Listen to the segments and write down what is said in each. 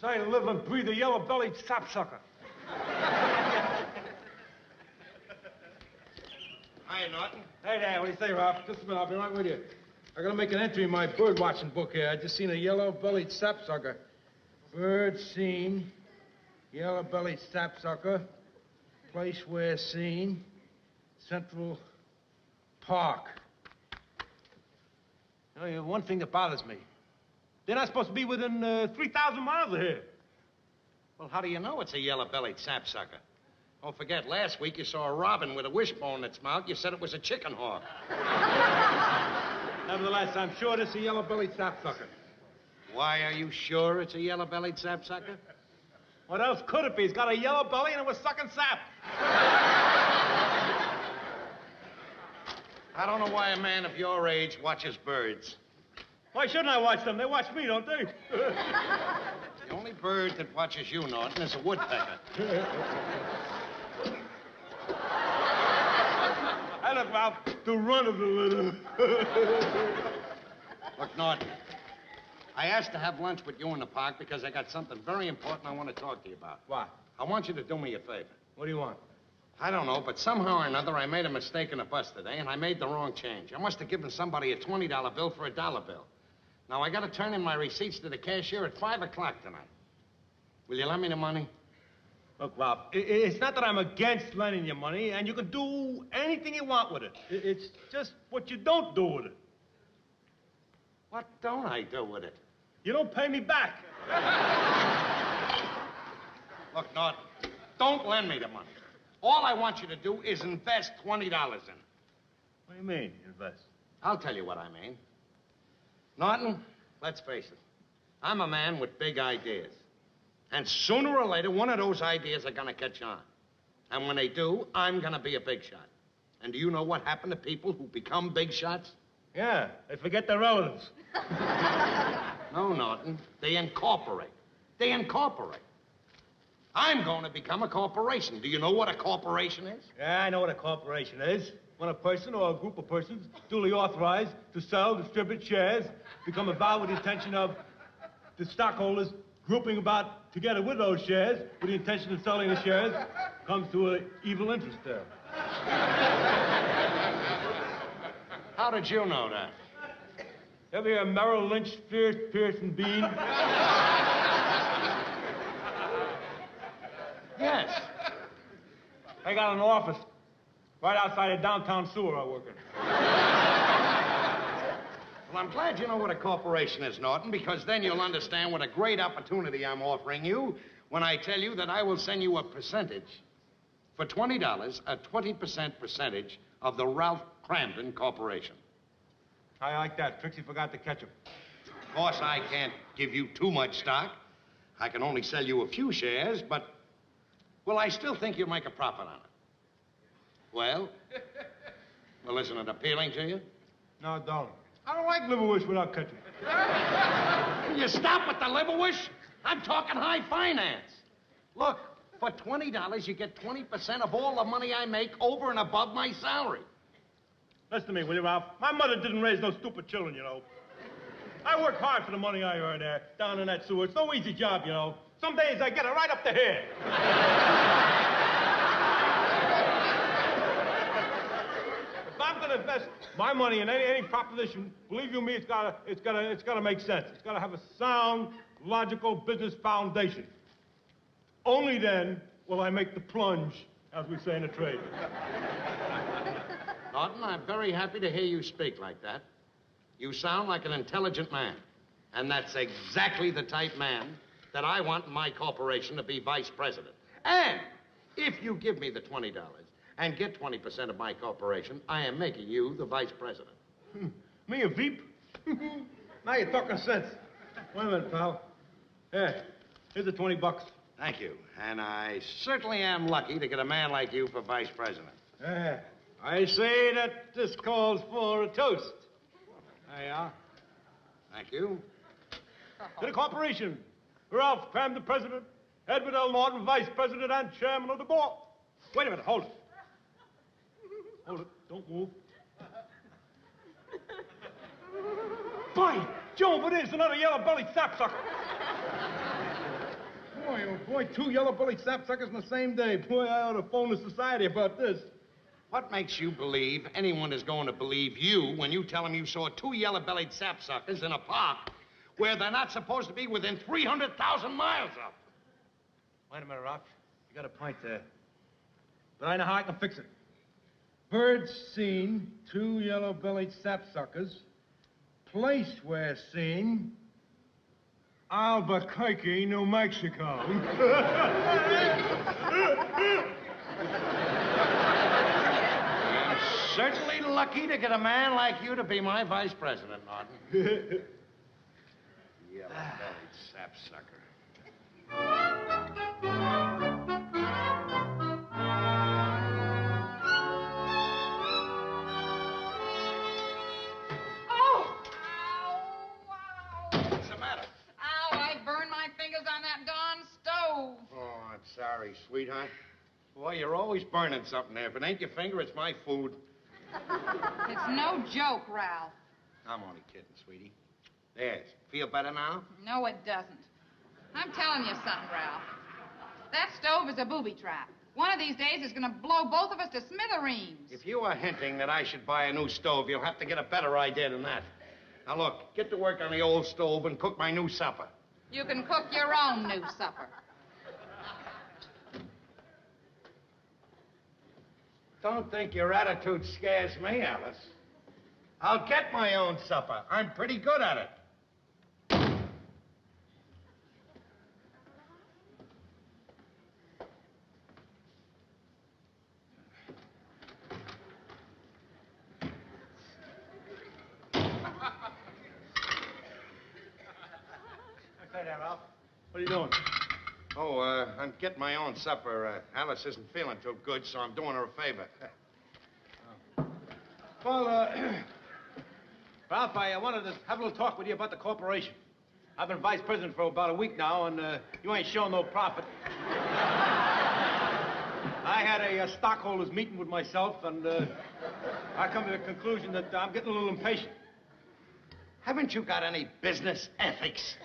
Say, live and breathe a yellow-bellied sapsucker. Hiya, Norton. Hey there, what do you say, Ralph? Just a minute, I'll be right with you. I gotta make an entry in my bird-watching book here. I just seen a yellow-bellied sapsucker. Bird seen, yellow-bellied sapsucker, place where seen, Central Park. You know, one thing that bothers me. They're not supposed to be within 3,000 miles of here. Well, how do you know it's a yellow-bellied sapsucker? Don't forget, last week you saw a robin with a wishbone in its mouth. You said it was a chicken hawk. Nevertheless, I'm sure this is a yellow-bellied sapsucker. Why are you sure it's a yellow-bellied sapsucker? What else could it be? It's got a yellow belly and it was sucking sap. I don't know why a man of your age watches birds. Why shouldn't I watch them? They watch me, don't they? The only bird that watches you, Norton, is a woodpecker. I look, Ralph, the run of the litter. Look, Norton, I asked to have lunch with you in the park because I got something very important I want to talk to you about. What? I want you to do me a favor. What do you want? I don't know, but somehow or another I made a mistake in the bus today, and I made the wrong change. I must have given somebody a $20 bill for a dollar bill. Now, I got to turn in my receipts to the cashier at 5 o'clock tonight. Will you lend me the money? Look, Ralph, it's not that I'm against lending you money, and you can do anything you want with it. It's just what you don't do with it. What don't I do with it? You don't pay me back. Look, Norton, don't lend me the money. All I want you to do is invest $20 in it. What do you mean, invest? I'll tell you what I mean. Norton, let's face it. I'm a man with big ideas. And sooner or later, one of those ideas are gonna catch on. And when they do, I'm gonna be a big shot. And do you know what happened to people who become big shots? Yeah, they forget their relatives. No, Norton. They incorporate. They incorporate. I'm going to become a corporation. Do you know what a corporation is? Yeah, I know what a corporation is. When a person or a group of persons duly authorized to sell, distribute shares, become involved with the intention of the stockholders grouping about together with those shares with the intention of selling the shares, comes to an evil interest there. How did you know that? Ever hear of Merrill Lynch, Spears, Pierce, and Bean? Yes. I got an office right outside of downtown sewer I work in. Well, I'm glad you know what a corporation is, Norton, because then you'll understand what a great opportunity I'm offering you when I tell you that I will send you a percentage. For $20, a 20% percentage of the Ralph Kramden Corporation. I like that. Trixie forgot to catch him. Of course, I can't give you too much stock. I can only sell you a few shares, but, well, I still think you'll make a profit on it. Well, isn't it appealing to you? No, it don't. I don't like liverwurst without ketchup. You stop with the liverwurst? I'm talking high finance. Look, for $20, you get 20% of all the money I make over and above my salary. Listen to me, will you, Ralph? My mother didn't raise no stupid children, you know. I work hard for the money I earn there, down in that sewer. It's no easy job, you know. Some days I get it right up to here. If I'm gonna invest my money in any proposition, believe you me, it's gotta make sense. It's gotta have a sound, logical business foundation. Only then will I make the plunge, as we say in the trade. Norton, I'm very happy to hear you speak like that. You sound like an intelligent man. And that's exactly the type man that I want in my corporation to be vice president. And if you give me the $20 and get 20% of my corporation, I am making you the vice president. Me, a Veep? Now you're talking sense. Wait a minute, pal. Here, here's the 20 bucks. Thank you. And I certainly am lucky to get a man like you for vice president. I say that this calls for a toast. There you are. Thank you. To the corporation. Ralph Kramden, president. Edward L. Norton, vice president and chairman of the board. Wait a minute, hold it. Hold it, don't move. By Jove, it is another yellow-bellied sapsucker. destroyed 2 yellow-bellied sapsuckers in the same day. Boy, I ought to phone the society about this. What makes you believe anyone is going to believe you when you tell them you saw 2 yellow-bellied sapsuckers in a park where they're not supposed to be within 300,000 miles of? Wait a minute, Ralph. You got a point there. But I know how I can fix it. Birds seen, 2 yellow-bellied sapsuckers. Place where seen, Albuquerque, New Mexico. I'm certainly lucky to get a man like you to be my vice president, Norton. Yellow-bellied sapsucker. On that darn stove. Oh, I'm sorry, sweetheart. Boy, you're always burning something there. If it ain't your finger, it's my food. It's no joke, Ralph. I'm only kidding, sweetie. There. Feel better now? No, it doesn't. I'm telling you something, Ralph. That stove is a booby trap. One of these days it's going to blow both of us to smithereens. If you are hinting that I should buy a new stove, you'll have to get a better idea than that. Now, look, get to work on the old stove and cook my new supper. You can cook your own new supper. Don't think your attitude scares me, Alice. I'll get my own supper. I'm pretty good at it. Hey there, Ralph. What are you doing? Oh, I'm getting my own supper. Alice isn't feeling too good, so I'm doing her a favor. Well, Ralph, I wanted to have a little talk with you about the corporation. I've been vice president for about a week now, and you ain't showing no profit. I had a stockholders meeting with myself, and I come to the conclusion that I'm getting a little impatient. Haven't you got any business ethics?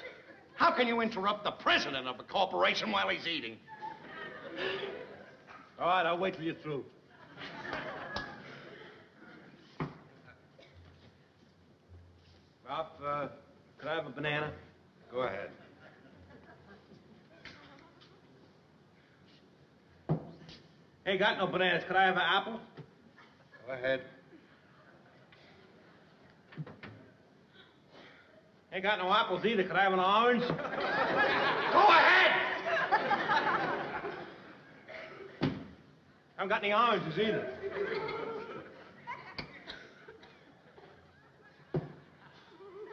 How can you interrupt the president of a corporation while he's eating? All right, I'll wait till you're through. Ralph, could I have a banana? Go ahead. Ain't got no bananas. Could I have an apple? Go ahead. Ain't got no apples either. Could I have an orange? Go ahead! Haven't got any oranges either.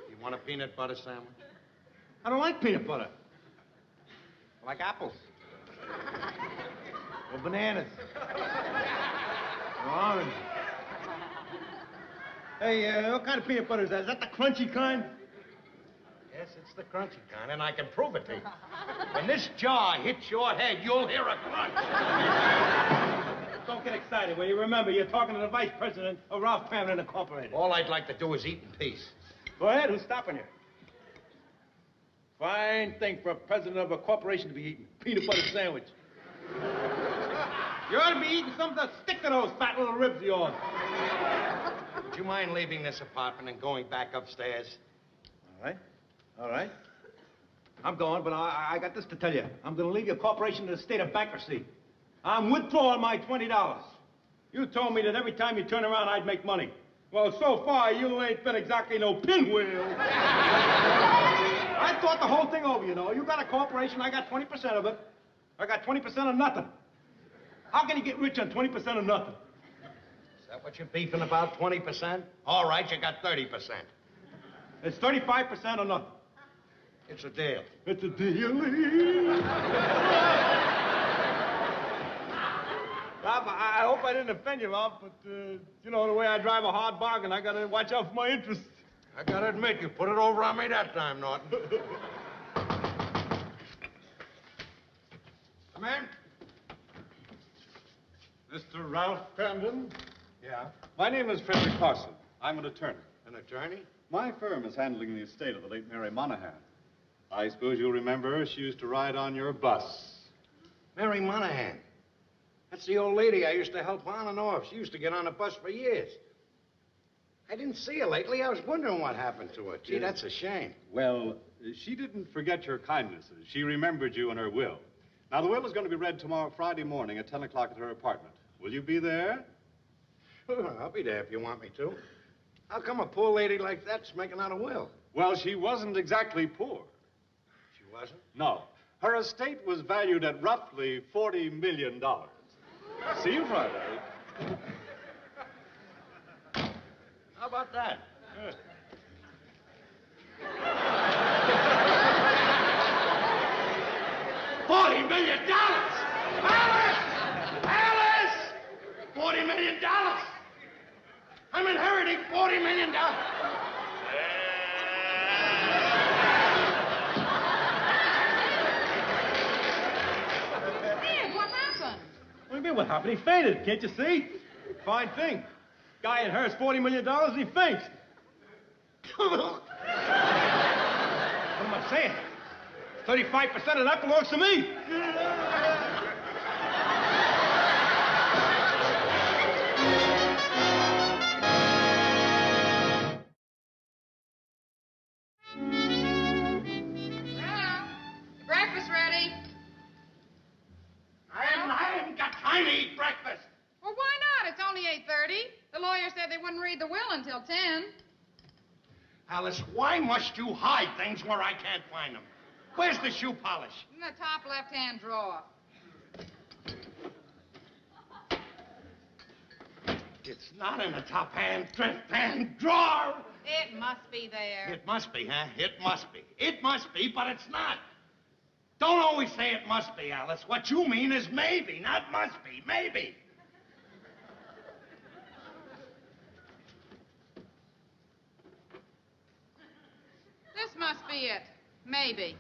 You want a peanut butter sandwich? I don't like peanut butter. I like apples. Or bananas. Or orange. Hey, what kind of peanut butter is that? Is that the crunchy kind? Yes, it's the crunchy kind, and I can prove it to you. When this jar hits your head, you'll hear a crunch. Don't get excited, will you? Remember, you're talking to the vice president of Ralph Kramden Incorporated. All I'd like to do is eat in peace. Go ahead. Who's stopping you? Fine thing for a president of a corporation to be eating. Peanut butter sandwich. You ought to be eating something to stick to those fat little ribs of yours. Would you mind leaving this apartment and going back upstairs? All right. All right. I'm going, but I got this to tell you. I'm going to leave your corporation in a state of bankruptcy. I'm withdrawing my $20. You told me that every time you turn around, I'd make money. Well, so far, you ain't been exactly no pinwheel. I thought the whole thing over, you know. You got a corporation, I got 20% of it. I got 20% of nothing. How can you get rich on 20% of nothing? Is that what you're beefing about, 20%? All right, you got 30%. It's 35% or nothing. It's a deal. It's a deal. Ralph, I hope I didn't offend you, Ralph, but, you know, the way I drive a hard bargain, I gotta watch out for my interests. I gotta admit, you put it over on me that time, Norton. Come in. Mr. Ralph Kramden? Yeah? My name is Frederick Carson. I'm an attorney. An attorney? My firm is handling the estate of the late Mary Monahan. I suppose you'll remember she used to ride on your bus. Mary Monahan. That's the old lady I used to help on and off. She used to get on the bus for years. I didn't see her lately. I was wondering what happened to her. Gee, that's a shame. Well, she didn't forget your kindnesses. She remembered you in her will. Now, the will is going to be read tomorrow, Friday morning at 10 o'clock at her apartment. Will you be there? I'll be there if you want me to. How come a poor lady like that's making out a will? Well, she wasn't exactly poor. She wasn't? No. Her estate was valued at roughly $40 million. See you Friday. How about that? $40 million! Alice! Alice! $40 million! I'm inheriting $40 million! Ed, what happened? What do you mean, what happened? He fainted. Can't you see? Fine thing. Guy inherits $40 million and he faints. What am I saying? 35% of that belongs to me. Ralph, your breakfast ready. I haven't got time to eat breakfast. Well, why not? It's only 8:30. The lawyer said they wouldn't read the will until 10. Alice, why must you hide things where I can't find them? Where's the shoe polish? In the top left-hand drawer. It's not in the top hand drawer. It must be there. It must be, huh? It must be. It must be, but it's not. Don't always say it must be, Alice. What you mean is maybe, not must be. Maybe. This must be it. Maybe.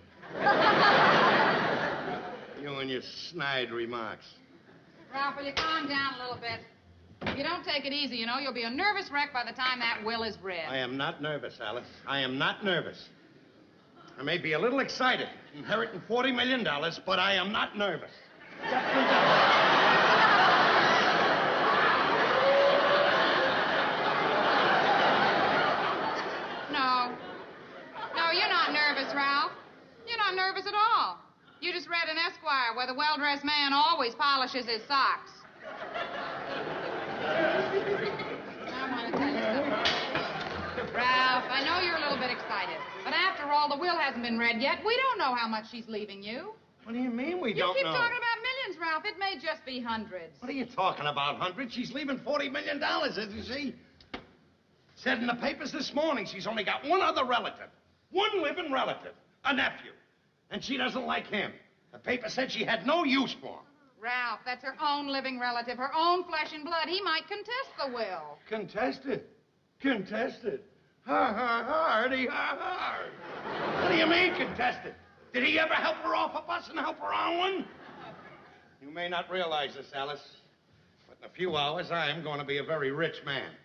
You and your snide remarks. Ralph, will you calm down a little bit? If you don't take it easy, you know, you'll be a nervous wreck by the time that will is read. I am not nervous, Alice. I am not nervous. I may be a little excited, inheriting $40 million, but I am not nervous. No. No, you're not nervous, Ralph. You're not nervous at all. You just read in Esquire where the well-dressed man always polishes his socks. I want to tell you something. Ralph, I know you're a little bit excited, but after all, the will hasn't been read yet. We don't know how much she's leaving you. What do you mean we You don't keep know? talking about millions, Ralph. It may just be hundreds. What are you talking about, hundreds? She's leaving $40 million, isn't she? Said in the papers this morning she's only got one other relative. One living relative. A nephew. And she doesn't like him. The paper said she had no use for him. Ralph, that's her own living relative, her own flesh and blood. He might contest the will. Contested. Contested. Ha, ha, hardy, ha, ha. What do you mean, contested? Did he ever help her off a bus and help her on one? You may not realize this, Alice, but in a few hours, I am going to be a very rich man.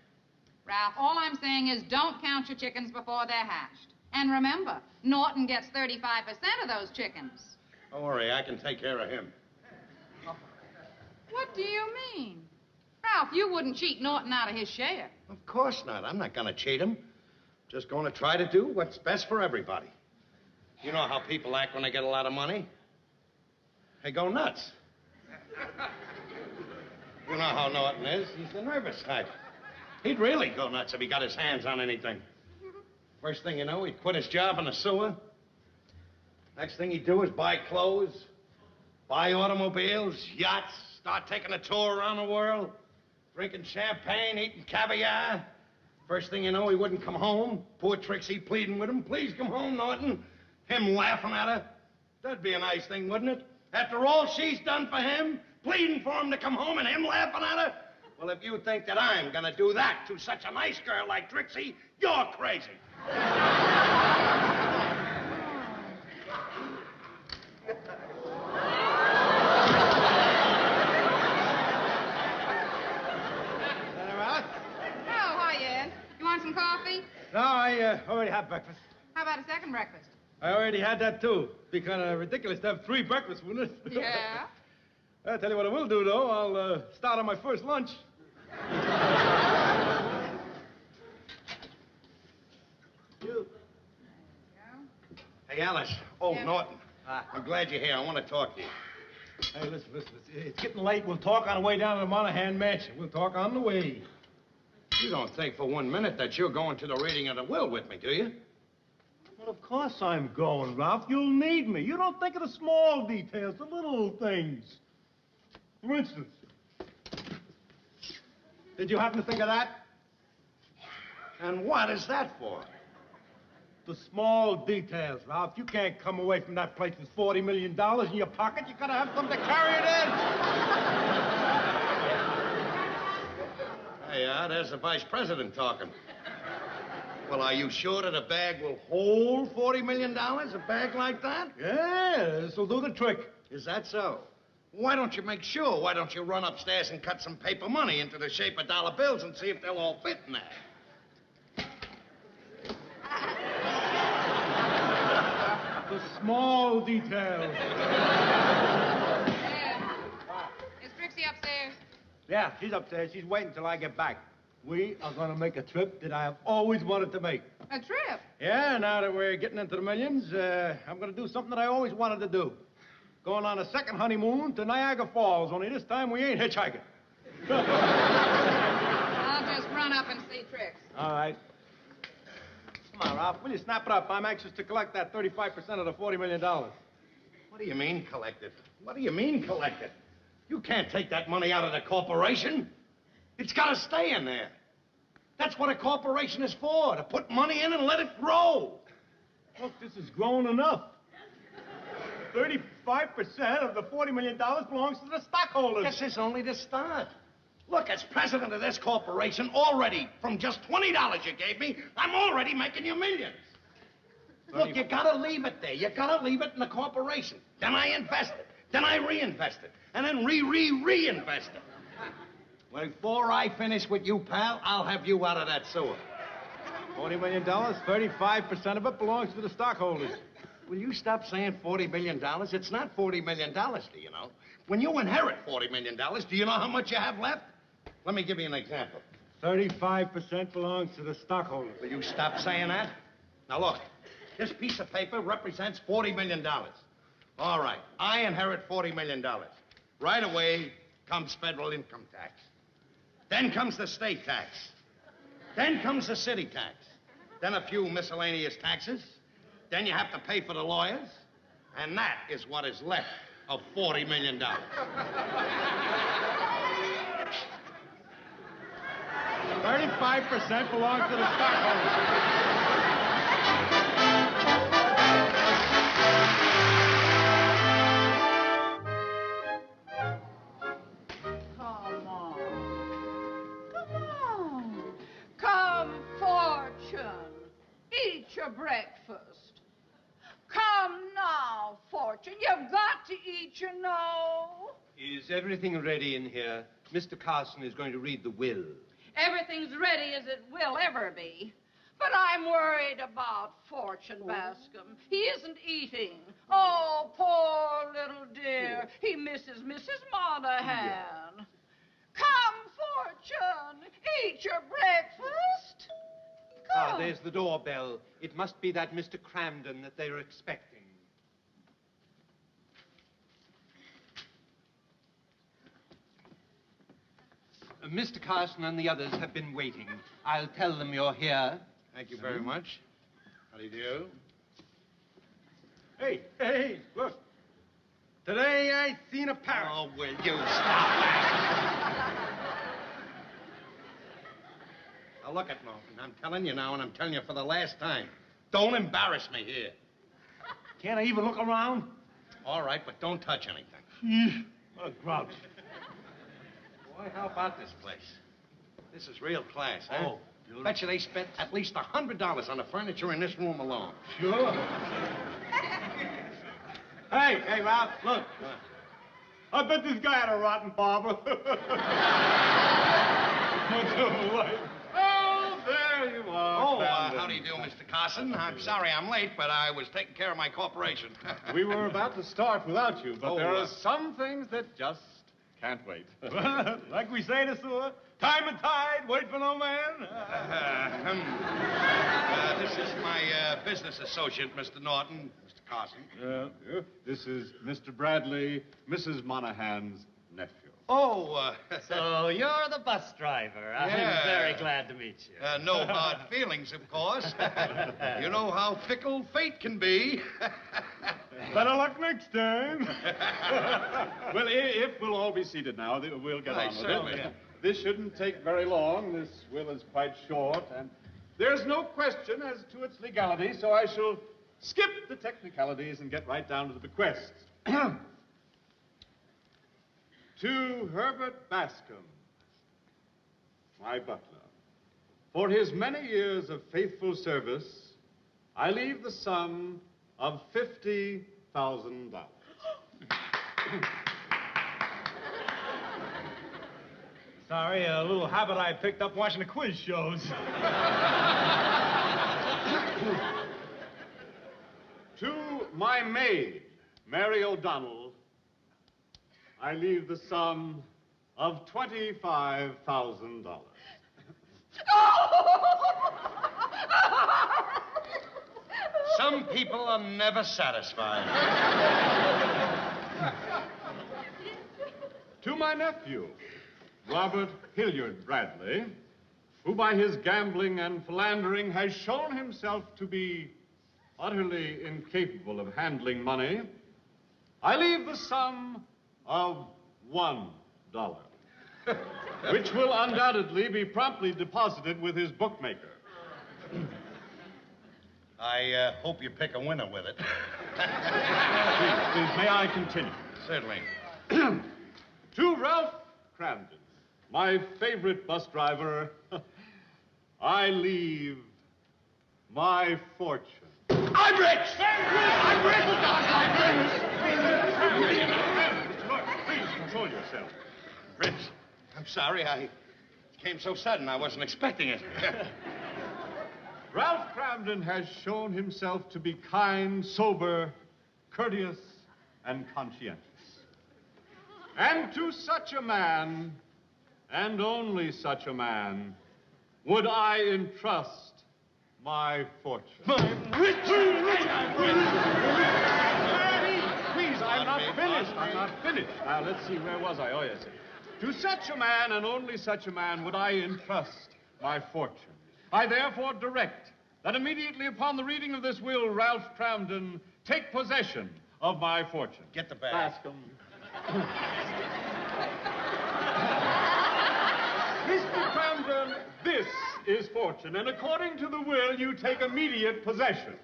Ralph, all I'm saying is don't count your chickens before they're hatched. And remember, Norton gets 35% of those chickens. Don't worry, I can take care of him. What do you mean? Ralph, you wouldn't cheat Norton out of his share. Of course not. I'm not going to cheat him. Just going to try to do what's best for everybody. You know how people act when they get a lot of money? They go nuts. You know how Norton is. He's the nervous type. He'd really go nuts if he got his hands on anything. First thing you know, he'd quit his job in the sewer. Next thing he'd do is buy clothes, buy automobiles, yachts, start taking a tour around the world, drinking champagne, eating caviar. First thing you know, he wouldn't come home. Poor Trixie pleading with him, please come home, Norton. Him laughing at her. That'd be a nice thing, wouldn't it? After all she's done for him, pleading for him to come home and him laughing at her. Well, if you think that I'm gonna do that to such a nice girl like Trixie, you're crazy. Is that all right? Oh, hi, Ed. You want some coffee? No, I already had breakfast. How about a second breakfast? I already had that, too. It'd be kind of ridiculous to have 3 breakfasts, wouldn't it? Yeah. I'll tell you what I will do, though. I'll start on my first lunch. You. Hey, Alice. Oh, Yeah. Norton. I'm glad you're here. I want to talk to you. Hey, listen. It's getting late. We'll talk on the way down to the Monahan mansion. We'll talk on the way. You don't think for 1 minute that you're going to the reading of the will with me, do you? Well, of course I'm going, Ralph. You'll need me. You don't think of the small details, the little things. For instance, did you happen to think of that? And what is that for? The small details, Ralph. You can't come away from that place with $40 million in your pocket. You gotta have something to carry it in. Hey, there's the vice president talking. Well, are you sure that a bag will hold $40 million? A bag like that? Yeah, this'll do the trick. Is that so? Why don't you make sure? Why don't you run upstairs and cut some paper money into the shape of dollar bills and see if they'll all fit in there? The small details. Is Trixie upstairs? Yeah, she's upstairs. She's waiting till I get back. We are gonna make a trip that I have always wanted to make. A trip? Yeah, now that we're getting into the millions, I'm gonna do something that I always wanted to do. Going on a second honeymoon to Niagara Falls, only this time we ain't hitchhiking. I'll just run up and see Trix. All right. Come on, Ralph, will you snap it up? I'm anxious to collect that 35% of the $40 million. What do you mean, collect it? What do you mean, collect it? You can't take that money out of the corporation. It's got to stay in there. That's what a corporation is for, to put money in and let it grow. Look, this is grown enough. 35% of the $40 million belongs to the stockholders. This is only the start. Look, as president of this corporation, already, from just $20 you gave me, I'm already making you millions. Look, you gotta leave it there. You gotta leave it in the corporation. Then I invest it. Then I reinvest it. And then reinvest it. Before I finish with you, pal, I'll have you out of that sewer. $40 million, 35% of it belongs to the stockholders. Will you stop saying $40 million? It's not $40 million, do you know? When you inherit $40 million, do you know how much you have left? Let me give you an example. 35% belongs to the stockholders. Will you stop saying that? Now, look, this piece of paper represents $40 million. All right, I inherit $40 million. Right away comes federal income tax. Then comes the state tax. Then comes the city tax. Then a few miscellaneous taxes. Then you have to pay for the lawyers. And that is what is left of $40 million. 35% belongs to the stockholders. Come on. Come on. Come, Fortune. Eat your breakfast. Come now, Fortune. You've got to eat, you know. Is everything ready in here? Mr. Carson is going to read the will. Everything's ready as it will ever be. But I'm worried about Fortune Bascom. He isn't eating. Oh, poor little dear. He misses Mrs. Monahan. Come, Fortune. Eat your breakfast. Come. There's the doorbell. It must be that Mr. Kramden that they're expecting. Mr. Carson and the others have been waiting. I'll tell them you're here. Thank you very much. How do you do? Hey, look. Today I seen a parrot. Oh, will you stop that? Now, look at Norton. I'm telling you now, and I'm telling you for the last time. Don't embarrass me here. Can't I even look around? All right, but don't touch anything. What a grouch. Boy, how about this place? This is real class, huh? Oh, beautiful. Bet you they spent at least $100 on the furniture in this room alone. Sure. Hey, Ralph, look. I bet this guy had a rotten barber. Oh, there you are. Oh, how do you do, Mr. Carson? I'm sorry I'm late, but I was taking care of my corporation. We were about to start without you, but Oh, there are some things that just Can't wait. Well, like we say in the sewer, time and tide, wait for no man. This is my business associate, Mr. Norton, Mr. Carson. This is Mr. Bradley, Mrs. Monahan's nephew. Oh, So you're the bus driver. Yeah. I'm very glad to meet you. no hard feelings, of course. You know how fickle fate can be. Better luck next time. Well, if we'll all be seated now, we'll get Right, on with certainly. it. This shouldn't take very long. This will is quite short, and there's no question as to its legality, so I shall skip the technicalities and get right down to the bequests. To Herbert Bascom, my butler, for his many years of faithful service, I leave the sum of $50,000. Sorry, a little habit I picked up watching the quiz shows. To my maid, Mary O'Donnell, I leave the sum of $25,000. Some people are never satisfied. To my nephew, Robert Hilliard Bradley, who by his gambling and philandering has shown himself to be utterly incapable of handling money, I leave the sum of $1, which will undoubtedly be promptly deposited with his bookmaker. I hope you pick a winner with it. Please, may I continue? Certainly. To Ralph Kramden, my favorite bus driver, I leave my fortune. I'm rich! I'm rich! Mr. Norton, please control yourself. Rich, I'm sorry. It came so sudden. I wasn't expecting it. Ralph Kramden has shown himself to be kind, sober, courteous, and conscientious. And to such a man, and only such a man, would I entrust my fortune. Rich! Please, I'm not finished. I'm not finished. Now, let's see, where was I? Oh, yes. To such a man, and only such a man, would I entrust my fortune. I therefore direct that immediately upon the reading of this will, Ralph Kramden take possession of my fortune. Get the bag. Bascom. Mr. Kramden, this is fortune, and according to the will, you take immediate possession.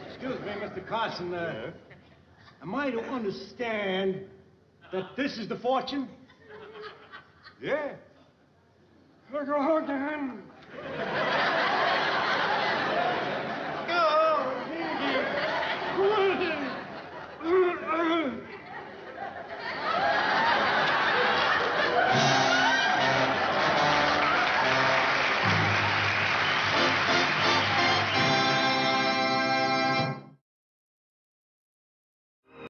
Excuse me, Mr. Carson. Am I to understand that this is the fortune? Yeah. Look, hold on.